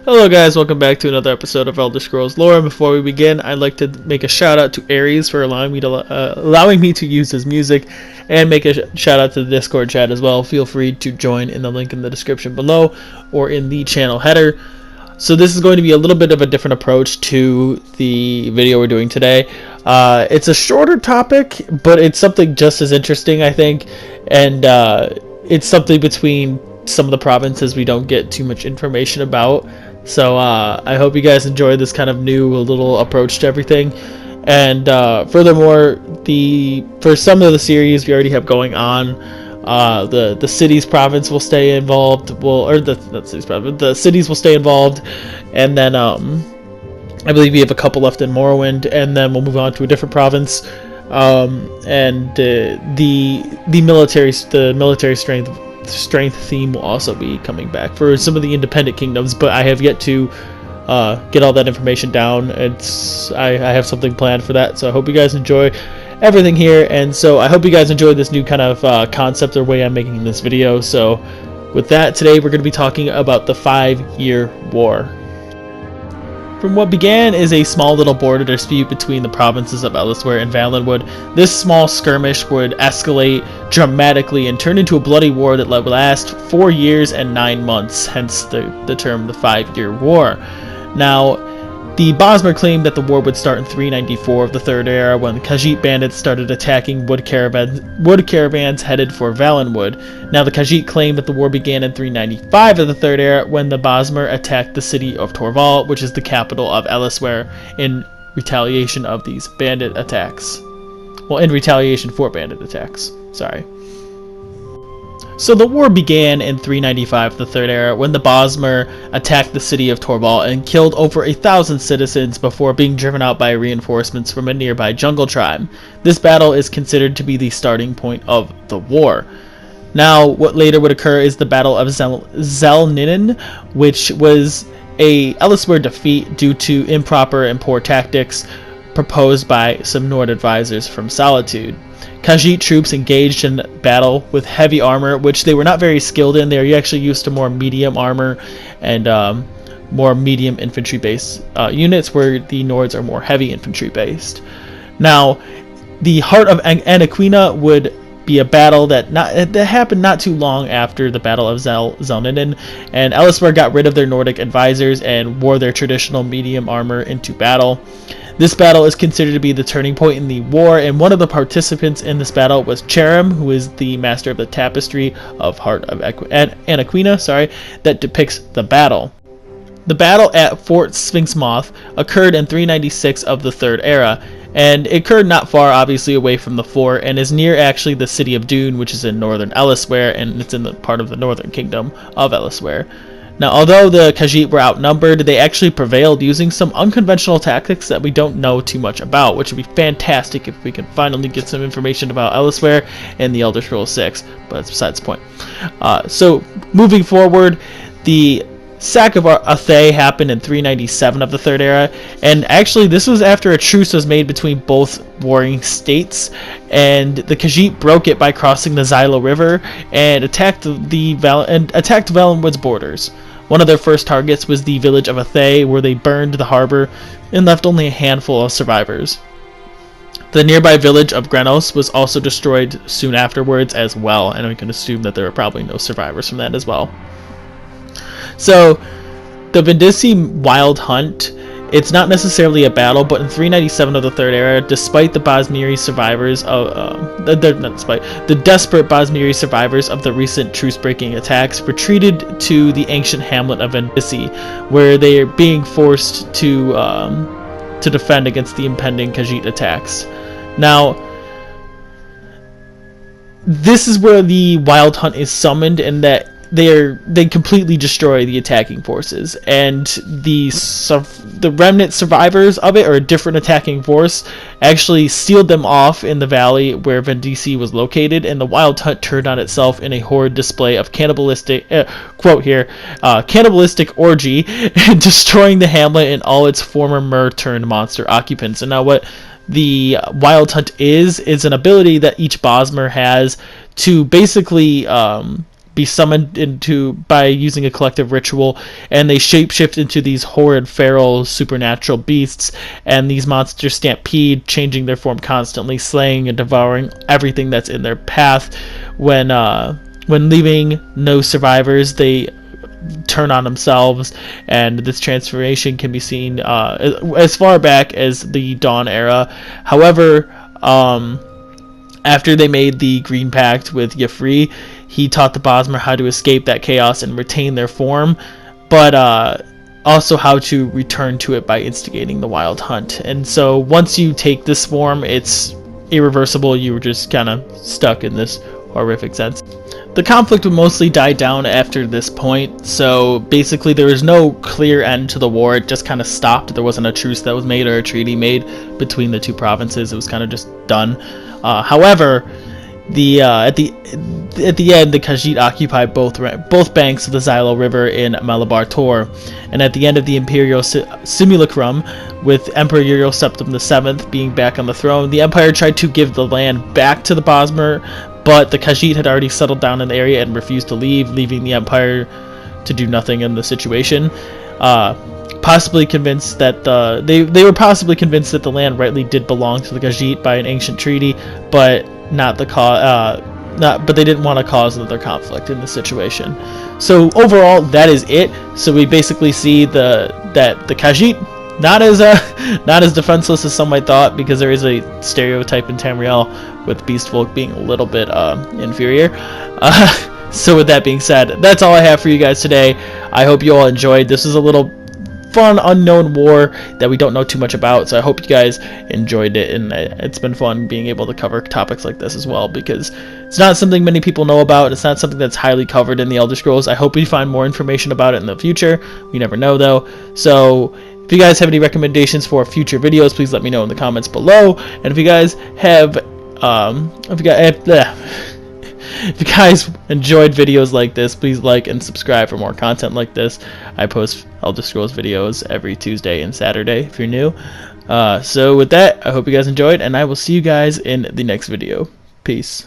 Hello guys, welcome back to another episode of Elder Scrolls Lore. And before we begin, I'd like to make a shout out to Aries for allowing me to use his music, and make a shout out to the Discord chat as well. Feel free to join in the link in the description below or in the channel header. So this is going to be a little bit of a different approach to the video we're doing today. It's a shorter topic, but it's something just as interesting, I think, and it's something between some of the provinces we don't get too much information about. So I hope you guys enjoy this kind of new little approach to everything. And furthermore, for some of the series we already have going on, the cities province will stay involved. The cities will stay involved, and then I believe we have a couple left in Morrowind, and then we'll move on to a different province. And the military strength theme will also be coming back for some of the independent kingdoms, but I have yet to get all that information down. I have something planned for that, so I hope you guys enjoy everything here, and so I hope you guys enjoy this new kind of concept or way I'm making this video. So with that, today we're going to be talking about the 5-year war. From what began as a small little border dispute between the provinces of Elisware and Valenwood, this small skirmish would escalate dramatically and turn into a bloody war that would last 4 years and 9 months, hence the term the 5-year war. Now, the Bosmer claimed that the war would start in 394 of the Third Era, when the Khajiit bandits started attacking wood caravans headed for Valenwood. Now, the Khajiit claimed that the war began in 395 of the Third Era, when the Bosmer attacked the city of Torval, which is the capital of Elisware, in retaliation of these bandit attacks. Well, in retaliation for bandit attacks. Sorry. So the war began in 395 of the Third Era, when the Bosmer attacked the city of Torval and killed over 1,000 citizens before being driven out by reinforcements from a nearby jungle tribe. This battle is considered to be the starting point of the war. Now, what later would occur is the Battle of Zelninen, which was a Elisware defeat due to improper and poor tactics proposed by some Nord advisors from Solitude. Khajiit troops engaged in battle with heavy armor, which they were not very skilled in. They were actually used to more medium armor and more medium infantry based units, where the Nords are more heavy infantry based. Now, the Heart of Anaquina would be a battle that happened not too long after the Battle of Zelninen, and Elisware got rid of their Nordic advisors and wore their traditional medium armor into battle. This battle is considered to be the turning point in the war, and one of the participants in this battle was Cherim, who is the master of the tapestry of Heart of Anaquina, that depicts the battle. The battle at Fort Sphinx Moth occurred in 396 of the Third Era, and it occurred not far, obviously, away from the fort, and is near actually the city of Dune, which is in northern Elisware, and it's in the part of the northern kingdom of Elisware. Now, although the Khajiit were outnumbered, they actually prevailed using some unconventional tactics that we don't know too much about, which would be fantastic if we can finally get some information about Elisware and the Elder Scrolls 6, but that's besides the point. So, moving forward, the sack of Athay happened in 397 of the Third Era, and actually this was after a truce was made between both warring states, and the Khajiit broke it by crossing the Xylo River and attacked Valenwood's borders. One of their first targets was the village of Athay, where they burned the harbor and left only a handful of survivors. The nearby village of Grenos was also destroyed soon afterwards as well, and we can assume that there were probably no survivors from that as well. So, the Vendisi Wild Hunt, it's not necessarily a battle, but in 397 of the Third Era, despite the Bosmiri survivors of the desperate Bosmiri survivors of the recent truce-breaking attacks, retreated to the ancient hamlet of Vendisi, where they are being forced to defend against the impending Khajiit attacks. Now, this is where the Wild Hunt is summoned, in that they completely destroy the attacking forces, and the remnant survivors of it, or a different attacking force, actually sealed them off in the valley where Vendisi was located, and the Wild Hunt turned on itself in a horrid display of cannibalistic orgy, destroying the hamlet and all its former mer-turned-monster occupants. And now what the Wild Hunt is an ability that each Bosmer has to basically be summoned into by using a collective ritual, and they shapeshift into these horrid feral supernatural beasts, and these monsters stampede, changing their form constantly, slaying and devouring everything that's in their path. When leaving no survivors, they turn on themselves, and this transformation can be seen as far back as the Dawn era. However, after they made the Green Pact with Y'ffre, he taught the Bosmer how to escape that chaos and retain their form, but also how to return to it by instigating the Wild Hunt. And so once you take this form, it's irreversible. You were just kind of stuck in this horrific sense. The conflict would mostly die down after this point, so basically there was no clear end to the war. It just kind of stopped. There wasn't a truce that was made or a treaty made between the two provinces. It was kind of just done. However, at the end, the Khajiit occupied both banks of the Xylo River in Malabar Tor, and at the end of the Imperial Simulacrum, with Emperor Uriel Septim VII being back on the throne, the Empire tried to give the land back to the Bosmer, but the Khajiit had already settled down in the area and refused to leave, leaving the Empire to do nothing in the situation. Possibly convinced that they were possibly convinced that the land rightly did belong to the Khajiit by an ancient treaty, but not the but they didn't want to cause another conflict in the situation. So overall, that is it. So we basically see that the Khajiit not as defenseless as some might thought, because there is a stereotype in Tamriel with beast folk being a little bit inferior. So with that being said, that's all I have for you guys today. I hope you all enjoyed. This is a little fun unknown war that we don't know too much about, so I hope you guys enjoyed it, and it's been fun being able to cover topics like this as well, because it's not something many people know about. It's not something that's highly covered in the Elder Scrolls. I hope we find more information about it in the future. We never know though. So if you guys have any recommendations for future videos, please let me know in the comments below. And if you guys have if you guys enjoyed videos like this, please like and subscribe for more content like this. I post Elder Scrolls videos every Tuesday and Saturday if you're new. So with that, I hope you guys enjoyed, and I will see you guys in the next video. Peace.